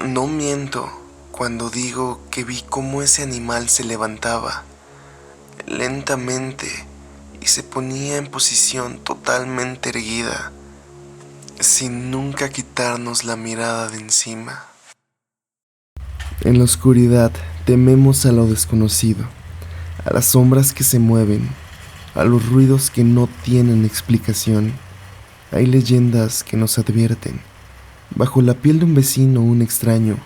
No miento cuando digo que vi cómo ese animal se levantaba lentamente y se ponía en posición totalmente erguida, sin nunca quitarnos la mirada de encima. En la oscuridad tememos a lo desconocido, a las sombras que se mueven, a los ruidos que no tienen explicación. Hay leyendas que nos advierten. Bajo la piel de un vecino o un extraño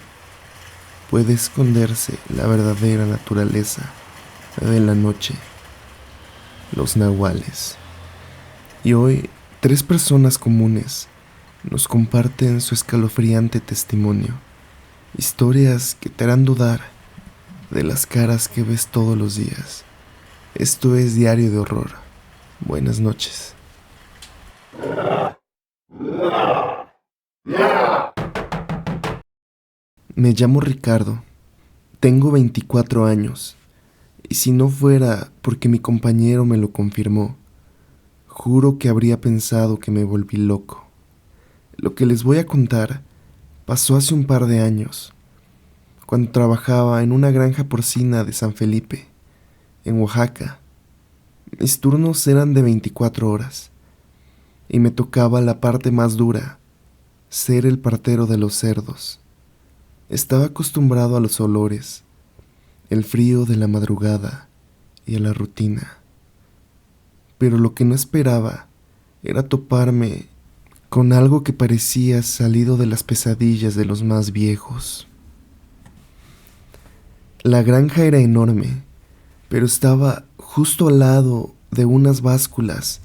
puede esconderse la verdadera naturaleza de la noche, los nahuales. Y hoy, 3 personas comunes nos comparten su escalofriante testimonio, historias que te harán dudar de las caras que ves todos los días. Esto es Diario de Horror. Buenas noches. Me llamo Ricardo, tengo 24 años, y si no fuera porque mi compañero me lo confirmó, juro que habría pensado que me volví loco. Lo que les voy a contar pasó hace un par de años, cuando trabajaba en una granja porcina de San Felipe, en Oaxaca. Mis turnos eran de 24 horas, y me tocaba la parte más dura, ser el partero de los cerdos. Estaba acostumbrado a los olores, el frío de la madrugada y a la rutina. Pero lo que no esperaba era toparme con algo que parecía salido de las pesadillas de los más viejos. La granja era enorme, pero estaba justo al lado de unas básculas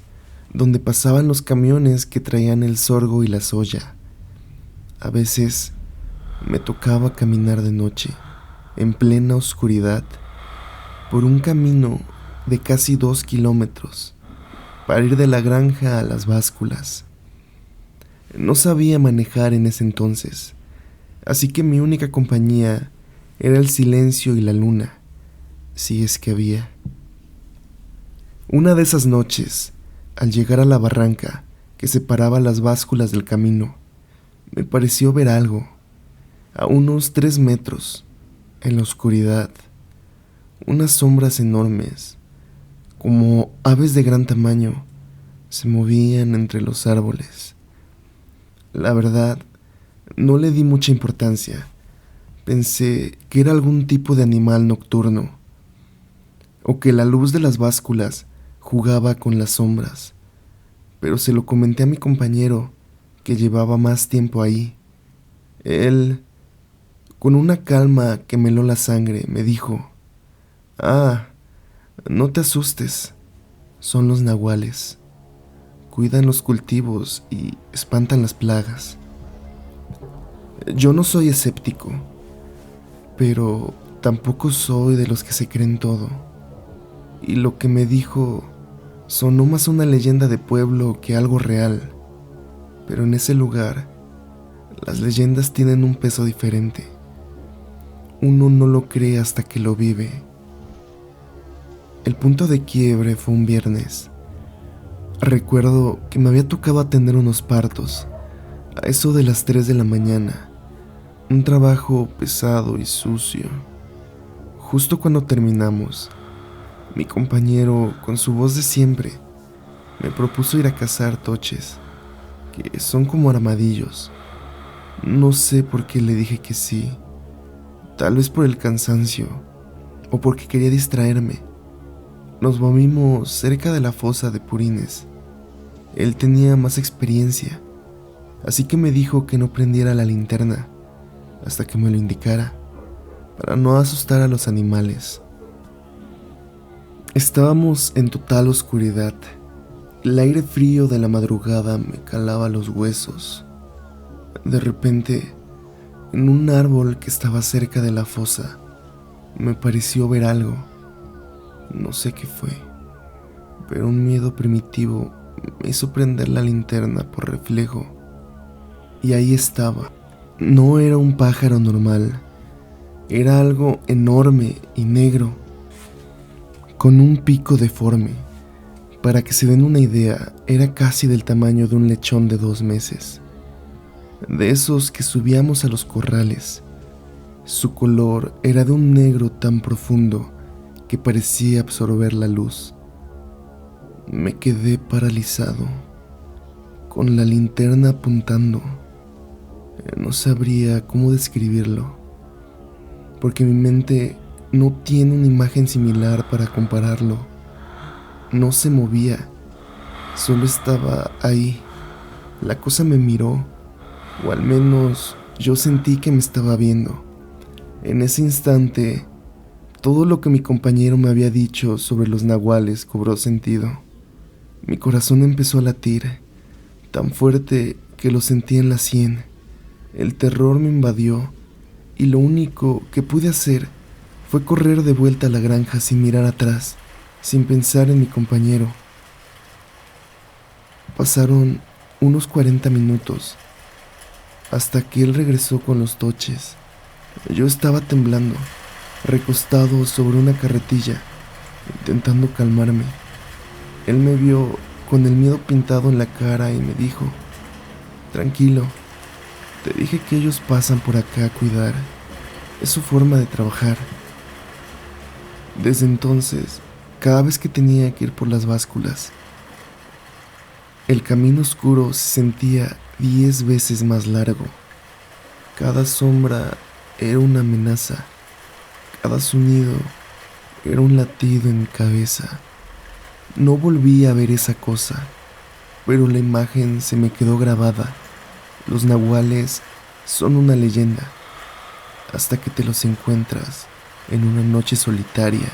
donde pasaban los camiones que traían el sorgo y la soya. A veces me tocaba caminar de noche, en plena oscuridad, por un camino de casi 2 kilómetros, para ir de la granja a las básculas. No sabía manejar en ese entonces, así que mi única compañía era el silencio y la luna, si es que había. Una de esas noches, al llegar a la barranca que separaba las básculas del camino, me pareció ver algo, a unos 3 metros, en la oscuridad, unas sombras enormes, como aves de gran tamaño, se movían entre los árboles. La verdad, no le di mucha importancia. Pensé que era algún tipo de animal nocturno, o que la luz de las básculas jugaba con las sombras, pero se lo comenté a mi compañero, que llevaba más tiempo ahí. Él, con una calma que me heló la sangre, me dijo: no te asustes, son los nahuales. Cuidan los cultivos y espantan las plagas. Yo no soy escéptico, pero tampoco soy de los que se creen todo. Y lo que me dijo sonó más una leyenda de pueblo que algo real. Pero en ese lugar, las leyendas tienen un peso diferente. Uno no lo cree hasta que lo vive. El punto de quiebre fue un viernes. Recuerdo que me había tocado atender unos partos, a eso de las 3 de la mañana. Un trabajo pesado y sucio. Justo cuando terminamos, mi compañero, con su voz de siempre, me propuso ir a cazar toches, que son como armadillos. No sé por qué le dije que sí. Tal vez por el cansancio, o porque quería distraerme. Nos movimos cerca de la fosa de Purines. Él tenía más experiencia, así que me dijo que no prendiera la linterna hasta que me lo indicara, para no asustar a los animales. Estábamos en total oscuridad. El aire frío de la madrugada me calaba los huesos. De repente, en un árbol que estaba cerca de la fosa, me pareció ver algo. No sé qué fue, pero un miedo primitivo me hizo prender la linterna por reflejo. Y ahí estaba. No era un pájaro normal. Era algo enorme y negro, con un pico deforme. Para que se den una idea, era casi del tamaño de un lechón de 2 meses. de esos que subíamos a los corrales. Su color era de un negro tan profundo que parecía absorber la luz. Me quedé paralizado, con la linterna apuntando. No sabría cómo describirlo, porque mi mente no tiene una imagen similar para compararlo. No se movía, solo estaba ahí. La cosa me miró, o al menos yo sentí que me estaba viendo. En ese instante, todo lo que mi compañero me había dicho sobre los nahuales cobró sentido. Mi corazón empezó a latir, tan fuerte que lo sentí en la sien. El terror me invadió y lo único que pude hacer fue correr de vuelta a la granja sin mirar atrás, sin pensar en mi compañero. Pasaron unos 40 minutos hasta que él regresó con los toches. Yo estaba temblando, recostado sobre una carretilla, intentando calmarme. Él me vio con el miedo pintado en la cara y me dijo: tranquilo, te dije que ellos pasan por acá a cuidar. Es su forma de trabajar. Desde entonces, cada vez que tenía que ir por las básculas, el camino oscuro se sentía 10 veces más largo. Cada sombra era una amenaza. Cada sonido era un latido en mi cabeza. No volví a ver esa cosa, pero la imagen se me quedó grabada. Los nahuales son una leyenda, hasta que te los encuentras en una noche solitaria.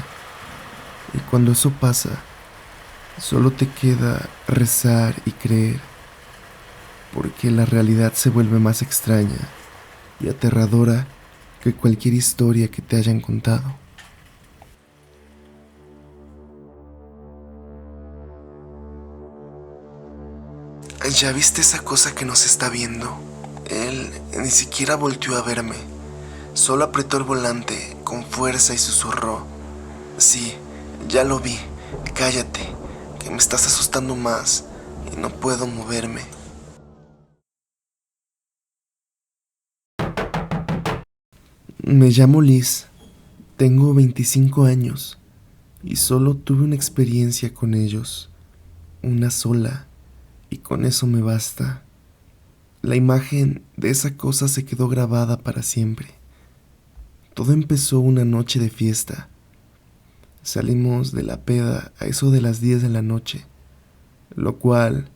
Y cuando eso pasa, solo te queda rezar y creer, porque la realidad se vuelve más extraña y aterradora que cualquier historia que te hayan contado. ¿Ya viste esa cosa que nos está viendo? Él ni siquiera volteó a verme. Solo apretó el volante con fuerza y susurró: sí, ya lo vi, cállate, que me estás asustando más y no puedo moverme. Me llamo Liz, tengo 25 años y solo tuve una experiencia con ellos, una sola, y con eso me basta. La imagen de esa cosa se quedó grabada para siempre. Todo empezó una noche de fiesta. Salimos de la peda a eso de las 10 de la noche, lo cual,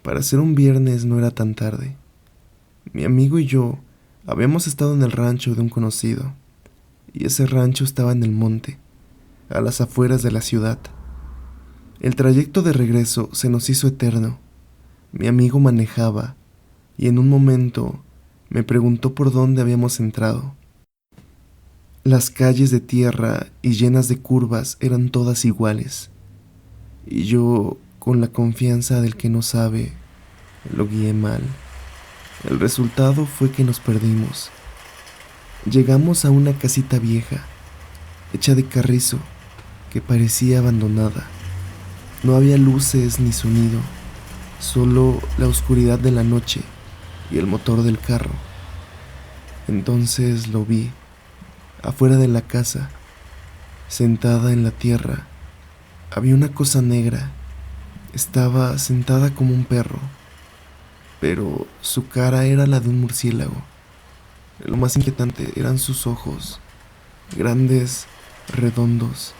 para ser un viernes, no era tan tarde. Mi amigo y yo habíamos estado en el rancho de un conocido, y ese rancho estaba en el monte, a las afueras de la ciudad. El trayecto de regreso se nos hizo eterno. Mi amigo manejaba, y en un momento me preguntó por dónde habíamos entrado. Las calles de tierra y llenas de curvas eran todas iguales, y yo, con la confianza del que no sabe, lo guié mal. El resultado fue que nos perdimos. Llegamos a una casita vieja, hecha de carrizo, que parecía abandonada. No había luces ni sonido, solo la oscuridad de la noche y el motor del carro. Entonces lo vi, afuera de la casa, sentada en la tierra. Había una cosa negra. Estaba sentada como un perro, pero su cara era la de un murciélago. Lo más inquietante eran sus ojos, grandes, redondos,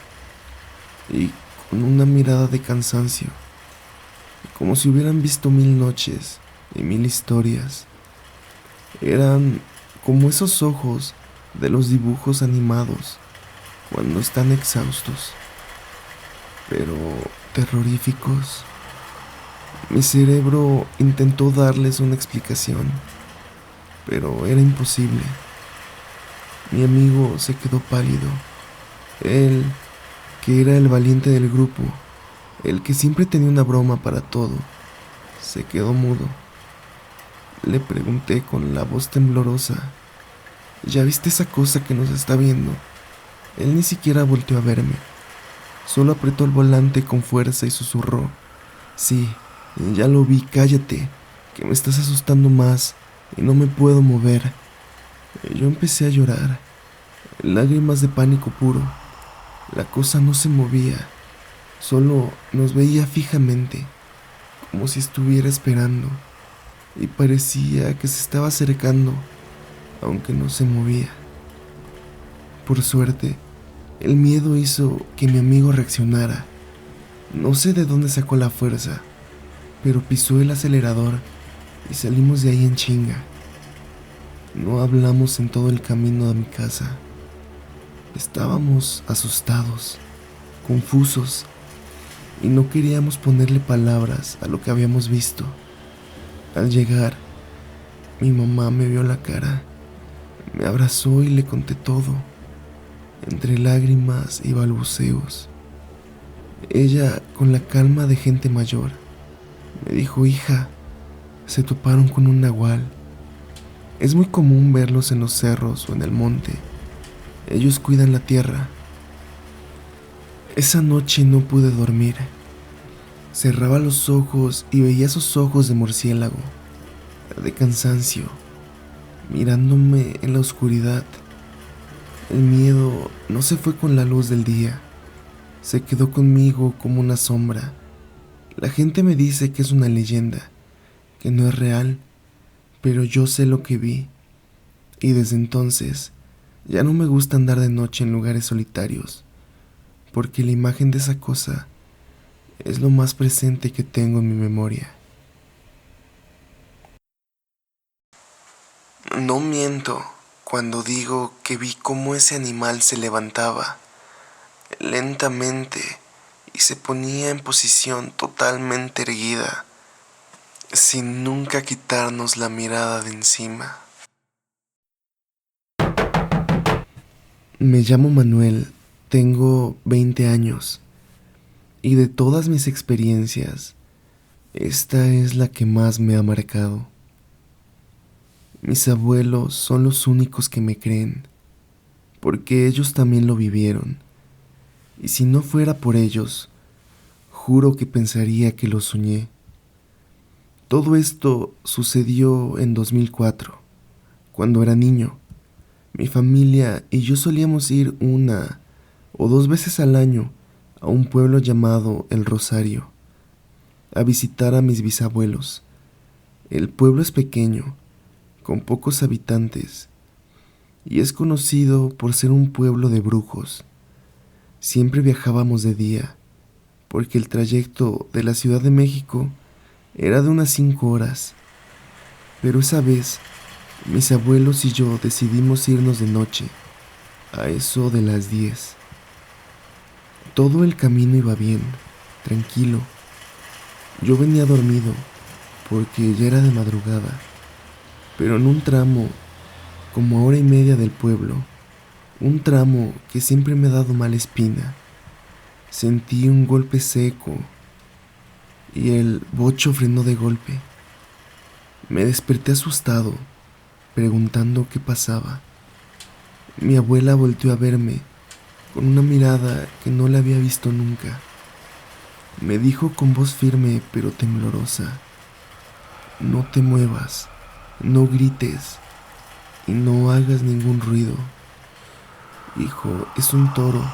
y con una mirada de cansancio, como si hubieran visto 1000 noches y 1000 historias. Eran como esos ojos de los dibujos animados cuando están exhaustos, pero terroríficos. Mi cerebro intentó darles una explicación, pero era imposible. Mi amigo se quedó pálido. Él, que era el valiente del grupo, el que siempre tenía una broma para todo, se quedó mudo. Le pregunté con la voz temblorosa: ¿ya viste esa cosa que nos está viendo? Él ni siquiera volteó a verme. Solo apretó el volante con fuerza y susurró: sí, ya lo vi, cállate, que me estás asustando más y no me puedo mover. Yo empecé a llorar, lágrimas de pánico puro. La cosa no se movía, solo nos veía fijamente, como si estuviera esperando, y parecía que se estaba acercando, aunque no se movía. Por suerte, el miedo hizo que mi amigo reaccionara. No sé de dónde sacó la fuerza, pero pisó el acelerador y salimos de ahí en chinga. No hablamos en todo el camino a mi casa. Estábamos asustados, confusos, y no queríamos ponerle palabras a lo que habíamos visto. Al llegar, mi mamá me vio la cara, me abrazó y le conté todo, entre lágrimas y balbuceos. Ella, con la calma de gente mayor, me dijo: hija, se toparon con un nahual. Es muy común verlos en los cerros o en el monte. Ellos cuidan la tierra. Esa noche no pude dormir. Cerraba los ojos y veía esos ojos de murciélago, de cansancio, mirándome en la oscuridad. El miedo no se fue con la luz del día. Se quedó conmigo como una sombra. La gente me dice que es una leyenda, que no es real, pero yo sé lo que vi. Y desde entonces ya no me gusta andar de noche en lugares solitarios, porque la imagen de esa cosa es lo más presente que tengo en mi memoria. No miento cuando digo que vi cómo ese animal se levantaba lentamente y se ponía en posición totalmente erguida, sin nunca quitarnos la mirada de encima. Me llamo Manuel, tengo 20 años, y de todas mis experiencias, esta es la que más me ha marcado. Mis abuelos son los únicos que me creen, porque ellos también lo vivieron, y si no fuera por ellos, juro que pensaría que lo soñé. Todo esto sucedió en 2004, cuando era niño. Mi familia y yo solíamos ir 1 o 2 veces al año a un pueblo llamado El Rosario, a visitar a mis bisabuelos. El pueblo es pequeño, con pocos habitantes, y es conocido por ser un pueblo de brujos. Siempre viajábamos de día, porque el trayecto de la Ciudad de México era de unas 5 horas, pero esa vez mis abuelos y yo decidimos irnos de noche, a eso de las 10. Todo el camino iba bien, tranquilo. Yo venía dormido, porque ya era de madrugada, pero en un tramo, como a 1 hora y media del pueblo, un tramo que siempre me ha dado mala espina, sentí un golpe seco y el bocho frenó de golpe. Me desperté asustado, preguntando qué pasaba. Mi abuela volteó a verme con una mirada que no la había visto nunca. Me dijo con voz firme pero temblorosa: no te muevas, no grites y no hagas ningún ruido. Hijo, es un toro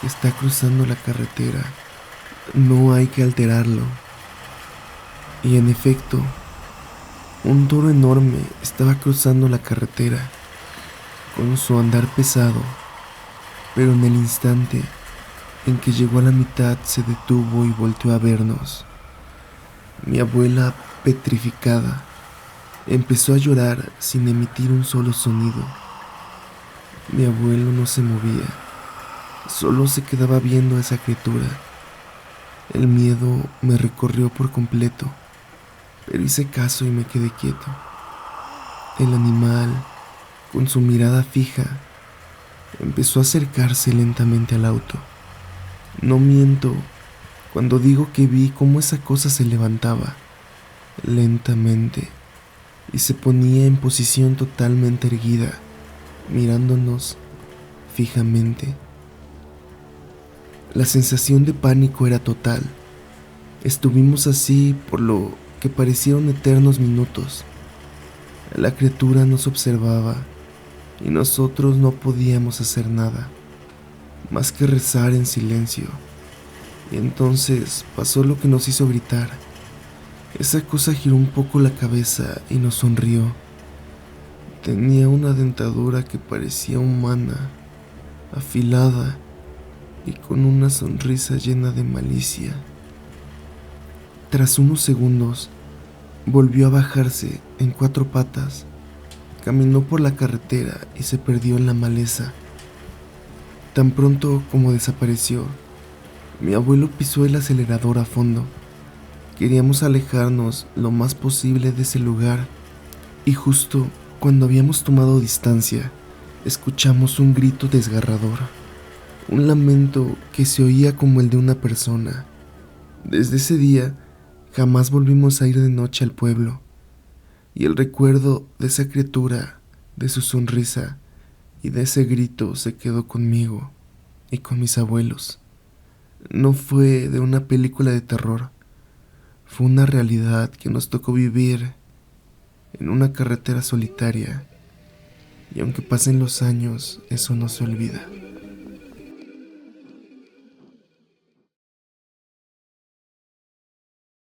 que está cruzando la carretera. No hay que alterarlo. Y en efecto, un toro enorme estaba cruzando la carretera con su andar pesado, pero en el instante en que llegó a la mitad se detuvo y volteó a vernos. Mi abuela, petrificada, empezó a llorar sin emitir un solo sonido. Mi abuelo no se movía, solo se quedaba viendo a esa criatura. El miedo me recorrió por completo, pero hice caso y me quedé quieto. El animal, con su mirada fija, empezó a acercarse lentamente al auto. No miento cuando digo que vi cómo esa cosa se levantaba lentamente y se ponía en posición totalmente erguida, mirándonos fijamente. La sensación de pánico era total. Estuvimos así por lo que parecieron eternos minutos. La criatura nos observaba y nosotros no podíamos hacer nada más que rezar en silencio. Y entonces pasó lo que nos hizo gritar. Esa cosa giró un poco la cabeza y nos sonrió. Tenía una dentadura que parecía humana, afilada y con una sonrisa llena de malicia. Tras unos segundos, volvió a bajarse en 4 patas, caminó por la carretera y se perdió en la maleza. Tan pronto como desapareció, mi abuelo pisó el acelerador a fondo. Queríamos alejarnos lo más posible de ese lugar y justo cuando habíamos tomado distancia, escuchamos un grito desgarrador, un lamento que se oía como el de una persona. Desde ese día, jamás volvimos a ir de noche al pueblo, y el recuerdo de esa criatura, de su sonrisa y de ese grito se quedó conmigo y con mis abuelos. No fue de una película de terror, fue una realidad que nos tocó vivir en una carretera solitaria, y aunque pasen los años, eso no se olvida.